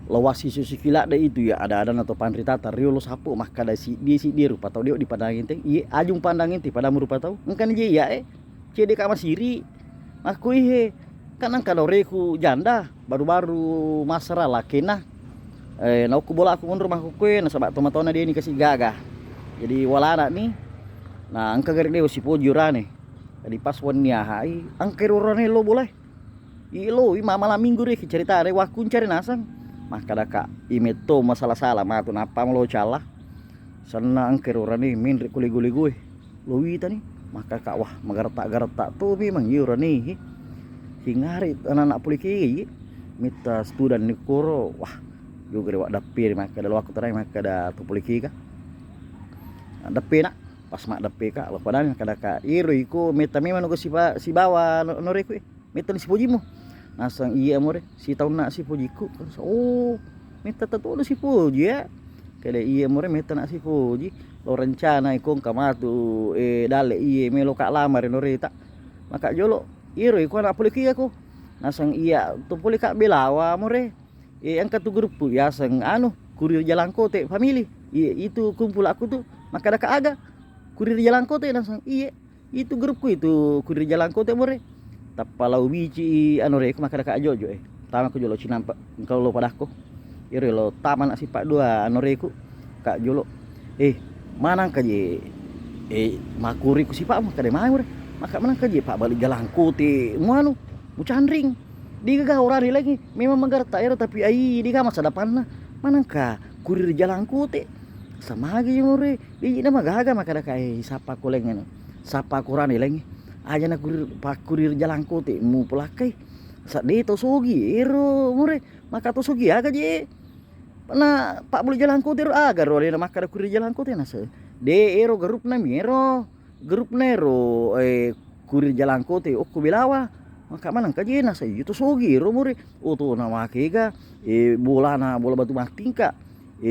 lawasi susi kila da itu ya ada atau pandri tata rio lo sapo mah kada si dia rupa tau dia di pandangin teh iya ajung pandangin teh pada rupa tau engkan je ya cede ka masiri aku ihe kan angka doreku janda baru-baru masara lah kena na aku bola aku mundur mah aku na sabat tomatona dia ni kasih gagah jadi walana nih nah angka gari dia si pojurane jadi pas wanya hai angker urane lo boleh ilo mama malam minggu deh cerita ada wakun cari nasang mah kada kak imeto masalah salah mah tu napa lo calah sana angker urane min kuli-kuli gue lo wita nih maka kak wah magarta tuh memang yurani hingari anak-anak poliki mita student ni koro wah juga dewa dapir maka dalam waktu terakhir maka ada tu poliki kah dapir nak pas mak dapir kak lo padahal kada kak iro iko mita memang nugo si bawa noreku mita ni si pojimu nasang iya more si tahun nak si pojiku oh mita tato si poji ya kada iya more mita nak si poji lo rencana ikong kamatu dale iya melo kak lamar noreta maka jolo iro iko anak poliki aku nasang iya tu poli kak belawa more angkat tu grup ya sang anu kurir jalan kote family iya itu kumpul aku tuh maka ada kak aga kurir jalan kote nasang iya itu grupku itu kurir jalan kote more tapalau biji anu rek maka ada kak jojo tama ku jolo cinampa kalau lo padahku iro lo taman si pak dua anu reku kak jolo mana kaje makuri ku si pak maka de mau maka mana kaje pak balik jalan kote muanu mu candring di gagah orari lagi memang menggerta ero tapi ai di masa depan mana ka kurir jalan kote sama lagi more di nama gaga maka ada kai sapa kulengan sapa kurani lagi aja na kurir jalan kote mu pelakai sa de to sogi ero more maka to sogi aga je na pak bulu jalan kote ero aga ro le maka kurir jalan kote na se de ero grup na miro grup nero kurir jalan kote okku bilawa maka manang kaje na sa itu sogi ero more oto na makega bola batu matingka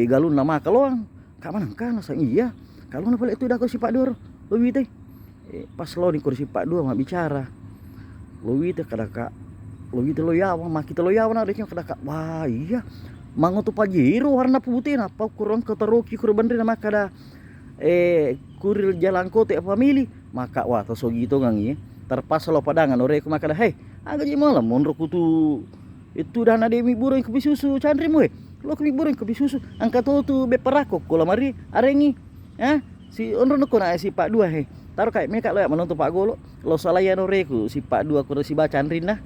galun na makaloang ka manang kana sa iya kalau na pala itu dah ko si Pak Dur lebih teh pas lo di kursi Pak Dua mah bicara lo itu kada kak lo itu lo ya mah kita lo ya na deknya kada kak wah iya mango tu pajero warna putih napa kurang keteroki kur bandre mah kada kurir jalan kote family maka wah to so gitu ngang iya terpas lo padangan ore ku maka hei aga je malam monro kutu itu dana demi burung ke bisusu candri mu lo ke burung ke bisusu angka tu beperako kola mari arengi si onro no kona si Pak Dua taruh kayak mereka lo ya menonton Pak Golo lo salah ya noreku si Pak Dua kudu si bacan rinah